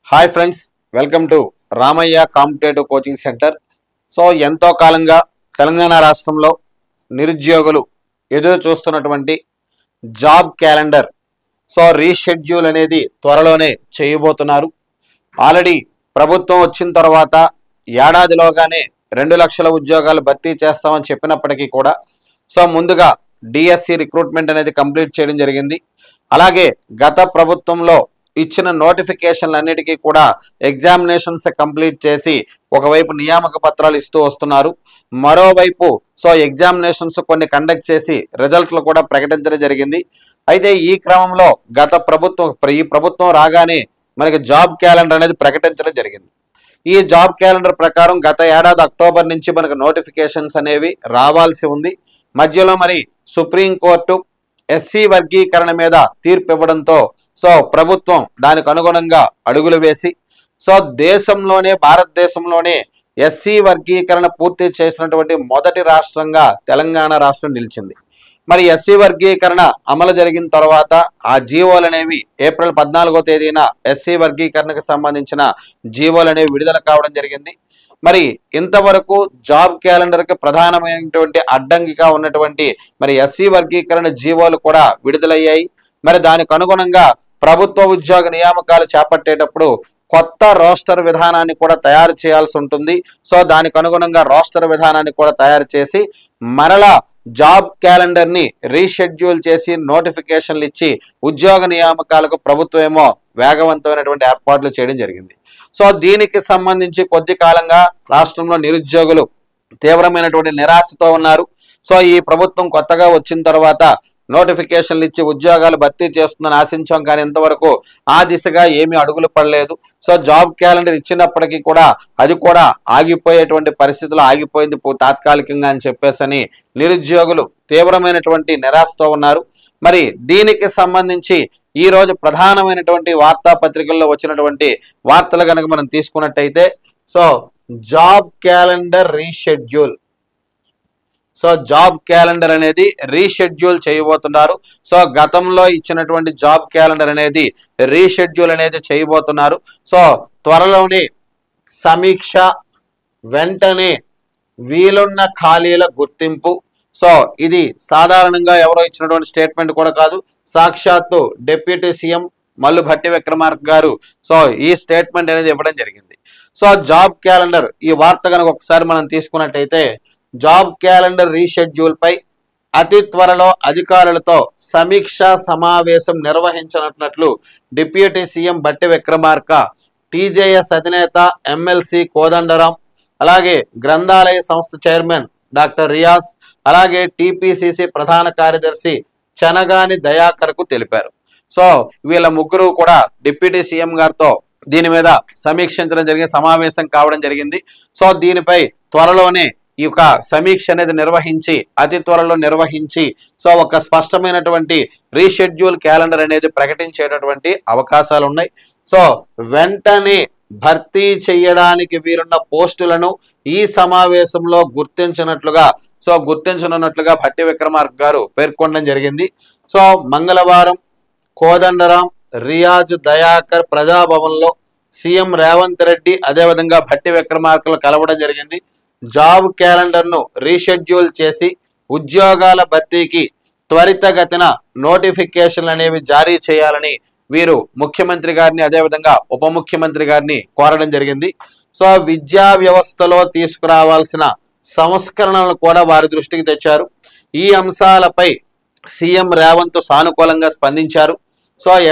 Hi friends, welcome to Ramayya competitive coaching centre. So ఎంతో కాలంగా తెలంగాణ రాష్ట్రంలో నిరుద్యోగులు ఎదురు చూస్తున్నటువంటి జాబ్ క్యాలెండర్ రీషెడ్యూల్ అనేది త్వరలోనే చేయబోతున్నారు. ఆల్రెడీ ప్రభుత్వం వచ్చిన తర్వాత ఏడాదిలోగానే 2 లక్షల ఉద్యోగాలు భర్తీ చేస్తామని చెప్పినప్పటికీ కూడా ముందుగా డిఎస్సి రిక్రూట్మెంట్ అనేది కంప్లీట్ చేయడం జరిగింది. అలాగే గత ప్రభుత్వంలో ఇచ్చిన నోటిఫికేషన్లన్నిటికీ కూడా ఎగ్జామినేషన్స్ కంప్లీట్ చేసి ఒకవైపు నియామక పత్రాలు ఇస్తూ వస్తున్నారు. మరోవైపు ఎగ్జామినేషన్స్ కొన్ని కండక్ట్ చేసి రిజల్ట్లు కూడా ప్రకటించడం జరిగింది. అయితే ఈ క్రమంలో ఈ ప్రభుత్వం రాగానే మనకి జాబ్ క్యాలెండర్ అనేది ప్రకటించడం జరిగింది. ఈ జాబ్ క్యాలెండర్ ప్రకారం గత ఏడాది అక్టోబర్ నుంచి మనకు నోటిఫికేషన్స్ అనేవి రావాల్సి ఉంది. మధ్యలో మరి సుప్రీంకోర్టు ఎస్సీ వర్గీకరణ మీద తీర్పు ఇవ్వడంతో ప్రభుత్వం దానికి అనుగుణంగా అడుగులు వేసి భారతదేశంలోనే ఎస్సీ వర్గీకరణ పూర్తి చేసినటువంటి మొదటి రాష్ట్రంగా తెలంగాణ రాష్ట్రం నిలిచింది. మరి ఎస్సీ వర్గీకరణ అమలు జరిగిన తర్వాత ఆ జీవోలు అనేవి ఏప్రిల్ 14వ తేదీన ఎస్సీ వర్గీకరణకు సంబంధించిన జీవోలు అనేవి విడుదల కావడం జరిగింది. మరి ఇంతవరకు జాబ్ క్యాలెండర్కి ప్రధానమైనటువంటి అడ్డంకిగా ఉన్నటువంటి మరి ఎస్సీ వర్గీకరణ జీవోలు కూడా విడుదలయ్యాయి. మరి దానికి అనుగుణంగా ప్రభుత్వ ఉద్యోగ నియామకాలు చేపట్టేటప్పుడు కొత్త రోస్టర్ విధానాన్ని కూడా తయారు చేయాల్సి ఉంటుంది. దానికి అనుగుణంగా రోస్టర్ విధానాన్ని కూడా తయారు చేసి మరలా జాబ్ క్యాలెండర్ ని రీషెడ్యూల్ చేసి నోటిఫికేషన్లు ఇచ్చి ఉద్యోగ నియామకాలకు ప్రభుత్వం ఏమో వేగవంతమైనటువంటి ఏర్పాట్లు చేయడం జరిగింది. దీనికి సంబంధించి కొద్ది కాలంగా రాష్ట్రంలో నిరుద్యోగులు తీవ్రమైనటువంటి నిరాశతో ఉన్నారు. ఈ ప్రభుత్వం కొత్తగా వచ్చిన తర్వాత నోటిఫికేషన్లు ఇచ్చి ఉద్యోగాలు భర్తీ చేస్తుందని ఆశించాం, కానీ ఇంతవరకు ఆ దిశగా ఏమీ అడుగులు పడలేదు. జాబ్ క్యాలెండర్ ఇచ్చినప్పటికీ కూడా అది కూడా ఆగిపోయేటువంటి పరిస్థితులు ఆగిపోయింది తాత్కాలికంగా అని చెప్పేసి నిరుద్యోగులు తీవ్రమైనటువంటి నిరాశతో ఉన్నారు. మరి దీనికి సంబంధించి ఈ రోజు ప్రధానమైనటువంటి వార్తాపత్రికల్లో వచ్చినటువంటి వార్తలు కనుక మనం తీసుకున్నట్టయితే job calendar reschedule job calendar అనేది రీషెడ్యూల్ చేయబోతున్నారు. గతంలో ఇచ్చినటువంటి జాబ్ క్యాలెండర్ అనేది రీషెడ్యూల్ అనేది చేయబోతున్నారు. త్వరలోనే సమీక్ష, వెంటనే వీలున్న ఖాళీల గుర్తింపు. ఇది సాధారణంగా ఎవరో ఇచ్చినటువంటి స్టేట్మెంట్ కూడా కాదు, సాక్షాత్తు డిప్యూటీ సీఎం మల్లు భట్టి విక్రమార్క గారు ఈ స్టేట్మెంట్ అనేది ఇవ్వడం జరిగింది. జాబ్ క్యాలెండర్ ఈ వార్త కనుక ఒకసారి మనం తీసుకున్నట్టయితే జాబ్ క్యాలెండర్ రీషెడ్యూల్ పై అతి త్వరలో అధికారులతో సమీక్షా సమావేశం నిర్వహించనున్నట్లు deputy CM Bhatti Vikramarka, TJS అధినేత ఎమ్మెల్సీ కోదండరాం, అలాగే గ్రంథాలయ సంస్థ చైర్మన్ డాక్టర్ రియాజ్, అలాగే టీపీసీసీ ప్రధాన కార్యదర్శి చెనగాని దయాకర్కు తెలిపారు. వీళ్ళ ముగ్గురు కూడా డిప్యూటీ సీఎం గారితో దీని మీద సమీక్షించడం జరిగింది, సమావేశం కావడం జరిగింది. దీనిపై త్వరలోనే ఈ యొక్క సమీక్ష అనేది నిర్వహించి అతి త్వరలో నిర్వహించి ఒక స్పష్టమైనటువంటి రీషెడ్యూల్ క్యాలెండర్ అనేది ప్రకటించేటటువంటి అవకాశాలు ఉన్నాయి. వెంటనే భర్తీ చేయడానికి వీరున్న పోస్టులను ఈ సమావేశంలో గుర్తించనున్నట్లుగా భట్టి విక్రమార్క గారు పేర్కొనడం జరిగింది. మంగళవారం కోదండరాం, రియాజ్, దయాకర్ ప్రజాభవన్లో సీఎం రేవంత్ రెడ్డి అదేవిధంగా భట్టి విక్రమార్కలు కలవడం జరిగింది. జాబ్ క్యాలెండర్ ను రీషెడ్యూల్ చేసి ఉద్యోగాల భర్తీకి త్వరితగతిన నోటిఫికేషన్లు అనేవి జారీ చేయాలని వీరు ముఖ్యమంత్రి గారిని అదేవిధంగా ఉప ముఖ్యమంత్రి గారిని కోరడం జరిగింది. విద్యా వ్యవస్థలో తీసుకురావాల్సిన సంస్కరణలను కూడా వారి దృష్టికి తెచ్చారు. ఈ అంశాలపై సీఎం రేవంత్ సానుకూలంగా స్పందించారు.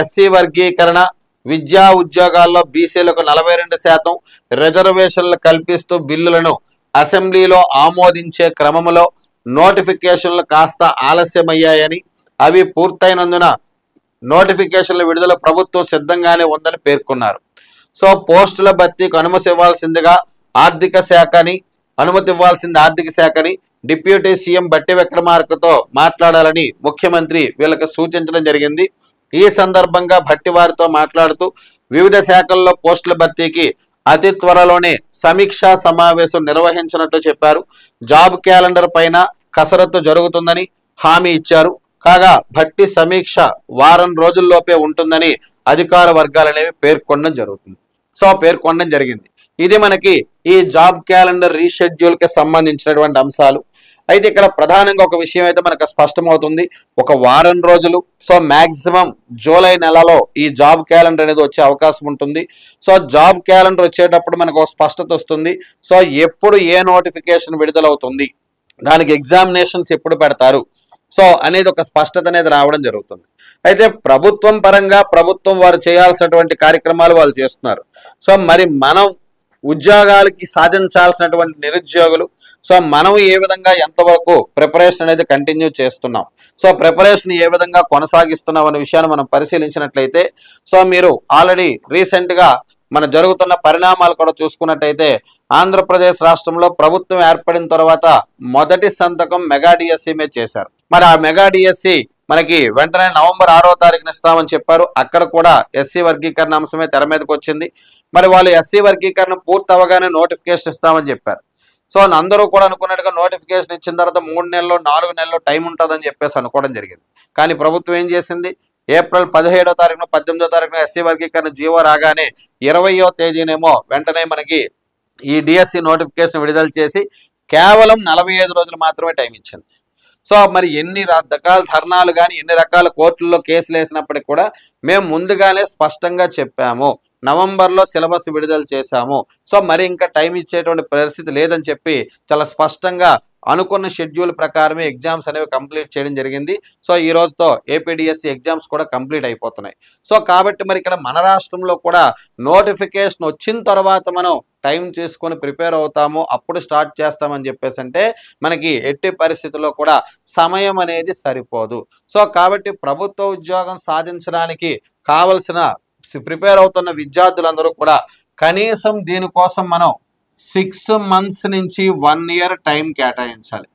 ఎస్సీ వర్గీకరణ, విద్యా ఉద్యోగాల్లో బీసీలకు 42% రిజర్వేషన్లు కల్పిస్తూ బిల్లులను అసెంబ్లీలో ఆమోదించే క్రమంలో నోటిఫికేషన్లు కాస్త ఆలస్యమయ్యాయని, అవి పూర్తయినందున నోటిఫికేషన్ల విడుదల ప్రభుత్వం సిద్ధంగానే ఉందని పేర్కొన్నారు. పోస్టుల భర్తీకి అనుమతి ఇవ్వాల్సింది ఆర్థిక శాఖని డిప్యూటీ సీఎం భట్టి విక్రమార్కతో మాట్లాడాలని ముఖ్యమంత్రి వీళ్ళకి సూచించడం జరిగింది. ఈ సందర్భంగా భట్టి వారితో మాట్లాడుతూ వివిధ శాఖల్లో పోస్టుల భర్తీకి అతి త్వరలోనే సమీక్షా సమావేశం నిర్వహించినట్లు చెప్పారు. జాబ్ క్యాలెండర్ పైన కసరత్తు జరుగుతుందని హామీ ఇచ్చారు. కాగా భట్టి సమీక్ష వారం రోజుల్లోపే ఉంటుందని అధికార వర్గాలనేవి పేర్కొనడం జరుగుతుంది. సో పేర్కొనడం జరిగింది. ఇది మనకి ఈ జాబ్ క్యాలెండర్ రీషెడ్యూల్ కి సంబంధించినటువంటి అంశాలు. అయితే ఇక్కడ ప్రధానంగా ఒక విషయం అయితే మనకు స్పష్టమవుతుంది. ఒక వారం రోజులు, సో మాక్సిమం జూలై నెలలో ఈ జాబ్ క్యాలెండర్ అనేది వచ్చే అవకాశం ఉంటుంది. సో జాబ్ క్యాలెండర్ వచ్చేటప్పుడు మనకు ఒక స్పష్టత వస్తుంది. సో ఎప్పుడు ఏ నోటిఫికేషన్ విడుదలవుతుంది, దానికి ఎగ్జామినేషన్స్ ఎప్పుడు పెడతారు, సో అనేది ఒక స్పష్టత అనేది రావడం జరుగుతుంది. అయితే ప్రభుత్వం పరంగా ప్రభుత్వం వారు చేయాల్సినటువంటి కార్యక్రమాలు వాళ్ళు చేస్తున్నారు. సో మరి మనం ఉద్యోగాలకి సాధించాల్సినటువంటి నిరుద్యోగులు, సో మనం ఏ విధంగా ఎంతవరకు ప్రిపరేషన్ అనేది కంటిన్యూ చేస్తున్నాం, సో ప్రిపరేషన్ ఏ విధంగా కొనసాగిస్తున్నాం అనే విషయాన్ని మనం పరిశీలించినట్లయితే, సో మీరు ఆల్రెడీ రీసెంట్గా మన జరుగుతున్న పరిణామాలు కూడా చూసుకున్నట్టయితే, ఆంధ్రప్రదేశ్ రాష్ట్రంలో ప్రభుత్వం ఏర్పడిన తర్వాత మొదటి సంతకం మెగా డిఎస్సి మీద చేశారు. మరి ఆ మెగా డిఎస్సి మనకి వెంటనే నవంబర్ 6వ తారీఖున ఇస్తామని చెప్పారు. అక్కడ కూడా ఎస్సీ వర్గీకరణ అంశమే తెర మీదకి వచ్చింది. మరి వాళ్ళు ఎస్సీ వర్గీకరణ పూర్తి అవగానే నోటిఫికేషన్ ఇస్తామని చెప్పారు. సో అందరూ కూడా అనుకున్నట్టుగా నోటిఫికేషన్ ఇచ్చిన తర్వాత 3 నెలలు 4 నెలలు టైం ఉంటుందని చెప్పేసి అనుకోవడం జరిగింది. కానీ ప్రభుత్వం ఏం చేసింది, ఏప్రిల్ 17వ తారీఖున 18వ తారీఖున ఎస్సీ వర్గీకరణ జీవో రాగానే 20వ తేదీనేమో వెంటనే మనకి ఈ డిఎస్సి నోటిఫికేషన్ విడుదల చేసి కేవలం 45 రోజులు మాత్రమే టైం ఇచ్చింది. సో మరి ఎన్ని రకాల ధర్నాలు కానీ ఎన్ని రకాల కోర్టుల్లో కేసులు వేసినప్పటికీ కూడా మేము ముందుగానే స్పష్టంగా చెప్పాము, నవంబర్లో సిలబస్ విడుదల చేశాము, సో మరి ఇంకా టైం ఇచ్చేటువంటి పరిస్థితి లేదని చెప్పి చాలా స్పష్టంగా అనుకున్న షెడ్యూల్ ప్రకారమే ఎగ్జామ్స్ అనేవి కంప్లీట్ చేయడం జరిగింది. సో ఈ రోజుతో ఏపీడిఎస్సి ఎగ్జామ్స్ కూడా కంప్లీట్ అయిపోతున్నాయి. సో కాబట్టి మరి ఇక్కడ మన రాష్ట్రంలో కూడా నోటిఫికేషన్ వచ్చిన తర్వాత మనం టైం చేసుకొని ప్రిపేర్ అవుతాము, అప్పుడు స్టార్ట్ చేస్తామని చెప్పేసి అంటే మనకి ఎట్టి పరిస్థితుల్లో కూడా సమయం అనేది సరిపోదు. సో కాబట్టి ప్రభుత్వ ఉద్యోగం సాధించడానికి కావలసిన ప్రిపేర్ అవుతున్న విద్యార్థులందరూ కూడా కనీసం దీనికోసం మనం 6 months నుంచి 1 year టైం కేటాయించాలి.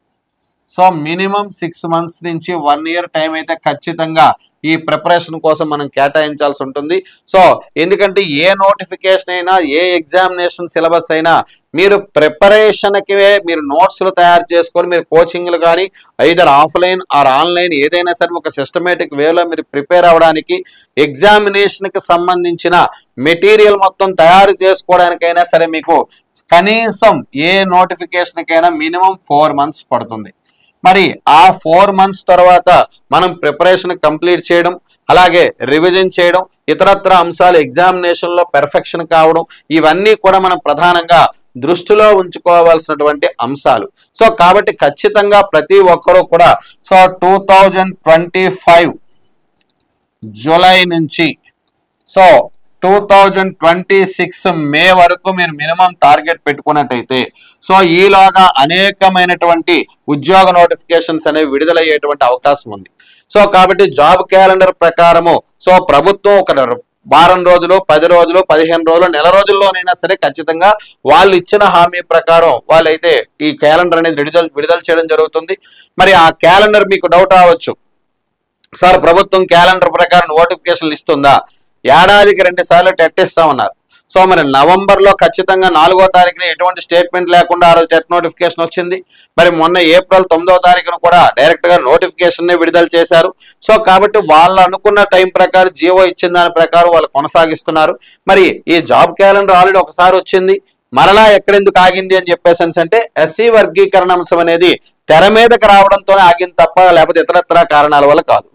సో మినిమం 6 months నుంచి 1 year టైం అయితే ఖచ్చితంగా ఈ ప్రిపరేషన్ కోసం మనం కేటాయించాల్సి ఉంటుంది. సో ఎందుకంటే ఏ నోటిఫికేషన్ అయినా ఏ ఎగ్జామినేషన్ సిలబస్ అయినా మీరు ప్రిపరేషన్కి మీరు నోట్స్లు తయారు చేసుకొని మీరు కోచింగ్లు కానీ ఐదర్ ఆఫ్లైన్ ఆర్ ఆన్లైన్ ఏదైనా సరే ఒక సిస్టమేటిక్ వేలో మీరు ప్రిపేర్ అవ్వడానికి ఎగ్జామినేషన్కి సంబంధించిన మెటీరియల్ మొత్తం తయారు చేసుకోవడానికైనా సరే మీకు కనీసం ఏ నోటిఫికేషన్కైనా మినిమం 4 months పడుతుంది. మరి ఆ 4 months తర్వాత మనం ప్రిపరేషన్ కంప్లీట్ చేయడం, అలాగే రివిజన్ చేయడం, ఇతరత్ర అంశాలు ఎగ్జామినేషన్లో పెర్ఫెక్షన్ కావడం, ఇవన్నీ కూడా మనం ప్రధానంగా దృష్టిలో ఉంచుకోవాల్సినటువంటి అంశాలు. సో కాబట్టి ఖచ్చితంగా ప్రతి ఒక్కరూ కూడా సో 2025 జూలై నుంచి సో 2026 మే వరకు మీరు మినిమం టార్గెట్ పెట్టుకున్నట్టయితే సో ఈలోగా అనేకమైనటువంటి ఉద్యోగ నోటిఫికేషన్స్ అనేవి విడుదలయ్యేటువంటి అవకాశం ఉంది. సో కాబట్టి జాబ్ క్యాలెండర్ ప్రకారము సో ప్రభుత్వం ఒక వారం రోజులు 10 రోజులు 15 రోజులు నెల రోజుల్లోనైనా సరే ఖచ్చితంగా వాళ్ళు ఇచ్చిన హామీ ప్రకారం వాళ్ళైతే ఈ క్యాలెండర్ అనేది విడుదల చేయడం జరుగుతుంది. మరి ఆ క్యాలెండర్ మీకు డౌట్ రావచ్చు, సార్ ప్రభుత్వం క్యాలెండర్ ప్రకారం నోటిఫికేషన్లు ఇస్తుందా, ఏడాదికి 2 సార్లు టెట్ ఇస్తామన్నారు. సో మరి నవంబర్లో ఖచ్చితంగా 4వ తారీఖున ఎటువంటి స్టేట్మెంట్ లేకుండా ఆ రోజు టెట్ నోటిఫికేషన్ వచ్చింది. మరి మొన్న ఏప్రిల్ 9వ తారీఖున కూడా డైరెక్ట్గా నోటిఫికేషన్ విడుదల చేశారు. సో కాబట్టి వాళ్ళు అనుకున్న టైం ప్రకారం జీవో ఇచ్చిన దాని ప్రకారం వాళ్ళు కొనసాగిస్తున్నారు. మరి ఈ జాబ్ క్యాలెండర్ ఆల్రెడీ ఒకసారి వచ్చింది, మరలా ఎక్కడెందుకు ఆగింది అని చెప్పేసి అంటే ఎస్సీ వర్గీకరణ అంశం అనేది తెర మీదకి రావడంతోనే ఆగింది తప్ప లేకపోతే ఇతరత్ర కారణాల వల్ల కాదు.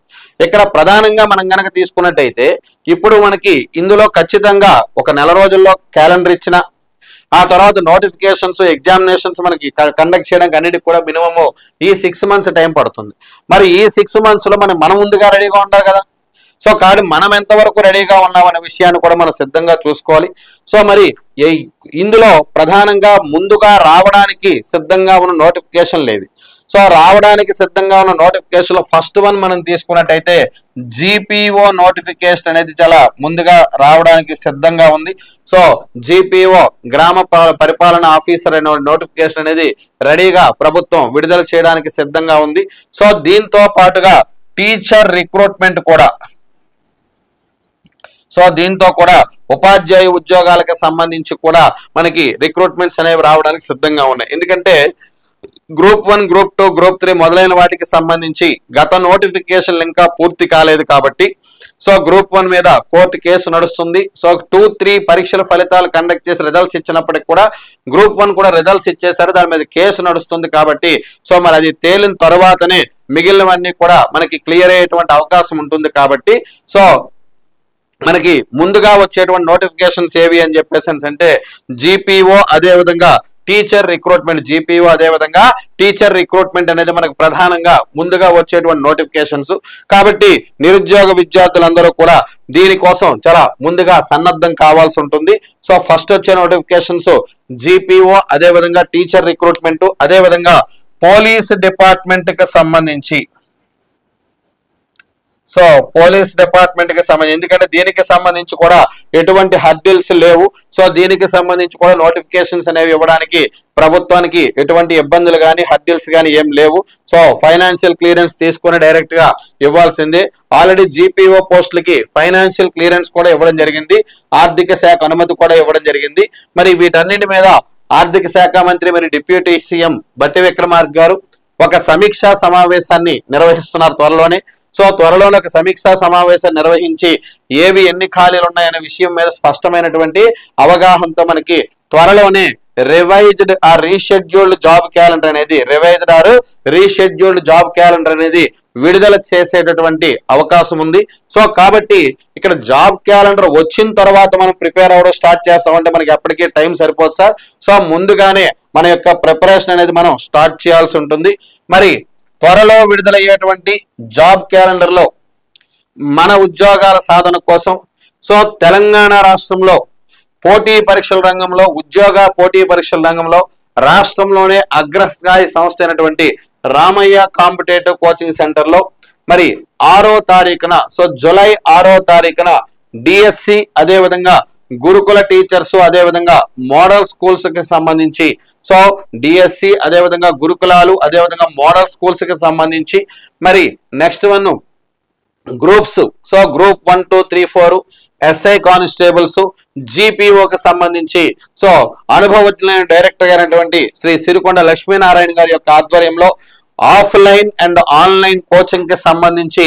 ఇక్కడ ప్రధానంగా మనం గనక తీసుకున్నట్టయితే ఇప్పుడు మనకి ఇందులో ఖచ్చితంగా ఒక నెల రోజుల్లో క్యాలెండర్ ఇచ్చిన ఆ తర్వాత నోటిఫికేషన్స్ ఎగ్జామినేషన్స్ మనకి కండక్ట్ చేయడానికి అన్నిటికి కూడా మినిమము ఈ 6 months టైం పడుతుంది. మరి ఈ 6 months లో మనం ముందుగా రెడీగా ఉండాలి కదా. సో కాబట్టి మనం ఎంతవరకు రెడీగా ఉన్నామనే విషయాన్ని కూడా మనం సిద్ధంగా చూసుకోవాలి. సో మరి ఇందులో ప్రధానంగా ముందుగా రావడానికి సిద్ధంగా ఉన్న నోటిఫికేషన్ లేదు. సో రావడానికి సిద్ధంగా ఉన్న నోటిఫికేషన్ లో ఫస్ట్ వన్ మనం తీసుకున్నట్టయితే జిపిఓ నోటిఫికేషన్ అనేది చాలా ముందుగా రావడానికి సిద్ధంగా ఉంది. సో జిపిఓ గ్రామ పరిపాలన ఆఫీసర్ అనే నోటిఫికేషన్ అనేది రెడీగా ప్రభుత్వం విడుదల చేయడానికి సిద్ధంగా ఉంది. సో దీంతో పాటుగా టీచర్ రిక్రూట్మెంట్ కూడా ఉపాధ్యాయ ఉద్యోగాలకు సంబంధించి కూడా మనకి రిక్రూట్మెంట్స్ అనేవి రావడానికి సిద్ధంగా ఉన్నాయి. ఎందుకంటే గ్రూప్ 1 గ్రూప్ 2 గ్రూప్ 3 మొదలైన వాటికి సంబంధించి గత నోటిఫికేషన్లు ఇంకా పూర్తి కాలేదు కాబట్టి సో గ్రూప్ 1 మీద కోర్టు కేసు నడుస్తుంది. సో 2-3 పరీక్షల ఫలితాలు కండక్ట్ చేసి రిజల్ట్స్ ఇచ్చినప్పటికి కూడా గ్రూప్ 1 కూడా రిజల్ట్స్ ఇచ్చేసారు, దాని మీద కేసు నడుస్తుంది కాబట్టి సో మరి అది తేలిన తర్వాతనే మిగిలినవన్నీ కూడా మనకి క్లియర్ అయ్యేటువంటి అవకాశం ఉంటుంది. కాబట్టి సో మనకి ముందుగా వచ్చేటువంటి నోటిఫికేషన్స్ ఏవి అని చెప్పేసి అంటే జీపీఓ అదే విధంగా టీచర్ రిక్రూట్మెంట్, జీపీఓ అదే విధంగా టీచర్ రిక్రూట్మెంట్ అనేది మనకు ప్రధానంగా ముందుగా వచ్చేటువంటి నోటిఫికేషన్స్. కాబట్టి నిరుద్యోగ విద్యార్థులందరూ కూడా దీనికోసం చాలా ముందుగా సన్నద్ధం కావాల్సి ఉంటుంది. సో ఫస్ట్ వచ్చే నోటిఫికేషన్స్ జీపీఓ అదే విధంగా టీచర్ రిక్రూట్మెంట్ అదే విధంగా పోలీస్ డిపార్ట్మెంట్ కి సంబంధించి, సో పోలీస్ డిపార్ట్మెంట్ కి సంబంధించి, ఎందుకంటే దీనికి సంబంధించి కూడా ఎటువంటి హర్డిల్స్ లేవు. సో దీనికి సంబంధించి కూడా నోటిఫికేషన్స్ అనేవి ఇవ్వడానికి ప్రభుత్వానికి ఎటువంటి ఇబ్బందులు కానీ హర్డిల్స్ కానీ ఏం లేవు. సో ఫైనాన్షియల్ క్లియరెన్స్ తీసుకుని డైరెక్ట్ గా ఇవ్వాల్సిందే. ఆల్రెడీ జీపీఓ పోస్టులకి ఫైనాన్షియల్ క్లియరెన్స్ కూడా ఇవ్వడం జరిగింది, ఆర్థిక శాఖ అనుమతి కూడా ఇవ్వడం జరిగింది. మరి వీటన్నిటి మీద ఆర్థిక శాఖ మంత్రి మరి డిప్యూటీ సీఎం బట్టి విక్రమార్క గారు ఒక సమీక్షా సమావేశాన్ని నిర్వహిస్తున్నారు త్వరలోనే. సో త్వరలోనే ఒక సమీక్షా సమావేశం నిర్వహించి ఏవి ఎన్ని ఖాళీలు ఉన్నాయనే విషయం మీద స్పష్టమైనటువంటి అవగాహనతో మనకి త్వరలోనే revised or rescheduled job calendar అనేది విడుదల చేసేటటువంటి అవకాశం ఉంది. సో కాబట్టి ఇక్కడ జాబ్ క్యాలెండర్ వచ్చిన తర్వాత మనం ప్రిపేర్ అవ్వడం స్టార్ట్ చేస్తామంటే మనకి ఎప్పటికీ టైం సరిపోదు సార్. సో ముందుగానే మన యొక్క ప్రిపరేషన్ అనేది మనం స్టార్ట్ చేయాల్సి ఉంటుంది. మరి త్వరలో విడుదలయ్యేటువంటి జాబ్ క్యాలెండర్ లో మన ఉద్యోగాల సాధన కోసం సో తెలంగాణ రాష్ట్రంలో పోటీ పరీక్షల రంగంలో పోటీ పరీక్షల రంగంలో రాష్ట్రంలోనే అగ్రస్థాయి సంస్థ అయినటువంటి రామయ్య కాంపిటేటివ్ కోచింగ్ సెంటర్ లో మరి 6వ తారీఖున సో జూలై 6వ తారీఖున డిఎస్సి అదే విధంగా గురుకుల టీచర్స్ అదే విధంగా మోడల్ స్కూల్స్ కి సంబంధించి సో డిఎస్సి అదే విధంగా గురుకులాలు అదే విధంగా మోడల్ స్కూల్స్ కి సంబంధించి మరి next one groups, so group 1, 2, 3, 4 SI constables జీపీఓకి సంబంధించి సో అనుభవజ్ఞులైన డైరెక్టర్ గారైనటువంటి శ్రీ సిరికొండ లక్ష్మీనారాయణ గారి యొక్క ఆధ్వర్యంలో ఆఫ్లైన్ అండ్ ఆన్లైన్ కోచింగ్ కి సంబంధించి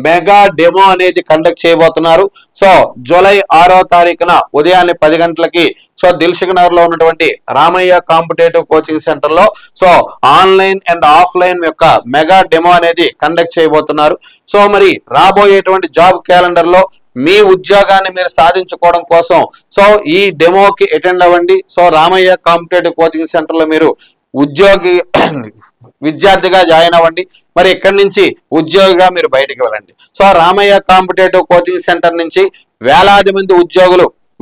మెగా డెమో అనేది కండక్ట్ చేయబోతున్నారు. సో జూలై 6వ తారీఖున ఉదయాన్నే 10 గంటలకి సో దిల్సుఖ్ నగర్ లో ఉన్నటువంటి రామయ్య కాంపిటేటివ్ కోచింగ్ సెంటర్ లో సో ఆన్లైన్ అండ్ ఆఫ్లైన్ యొక్క మెగా డెమో అనేది కండక్ట్ చేయబోతున్నారు. సో మరి రాబోయేటువంటి జాబ్ క్యాలెండర్ లో మీ ఉద్యోగాన్ని మీరు సాధించుకోవడం కోసం సో ఈ డెమోకి అటెండ్ అవ్వండి. So Ramayya competitive coaching centre లో మీరు విద్యార్థిగా జాయిన్ అవ్వండి. మరి ఇక్కడి నుంచి ఉద్యోగిగా మీరు బయటికి వెళ్ళండి. So Ramayya competitive coaching centre నుంచి వేలాది మంది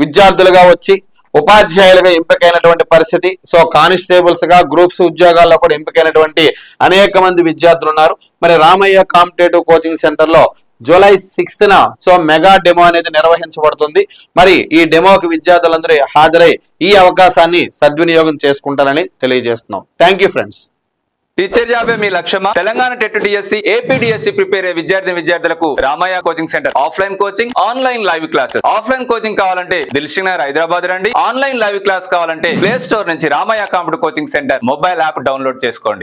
విద్యార్థులుగా వచ్చి ఉపాధ్యాయులుగా ఎంపికైనటువంటి పరిస్థితి. సో కానిస్టేబుల్స్ గా గ్రూప్స్ ఉద్యోగాల్లో కూడా ఎంపికైనటువంటి అనేక మంది విద్యార్థులు ఉన్నారు. మరి రామయ్య కాంపిటేటివ్ కోచింగ్ సెంటర్ లో జూలై 6న సో మెగా డెమో అనేది నిర్వహించబడుతుంది. మరి ఈ డెమోకి విద్యార్థులందరూ హాజరై ఈ అవకాశాన్ని సద్వినియోగం చేసుకుంటారని తెలియజేస్తున్నాం. Thank you friends. టీచర్ జాబే మీ లక్ష్యమా? Telangana TET DSC AP DSC prepare అయ్యే విద్యార్థులకు Ramayya coaching centre offline coaching, online live classes. Offline coaching కావాలంటే దిల్సుఖ్ నగర్ హైదరాబాద్ రండి. ఆన్లైన్ లైవ్ క్లాస్ కావాలంటే ప్లే స్టోర్ నుంచి Ramayya competitive coaching centre mobile app download చేసుకోండి.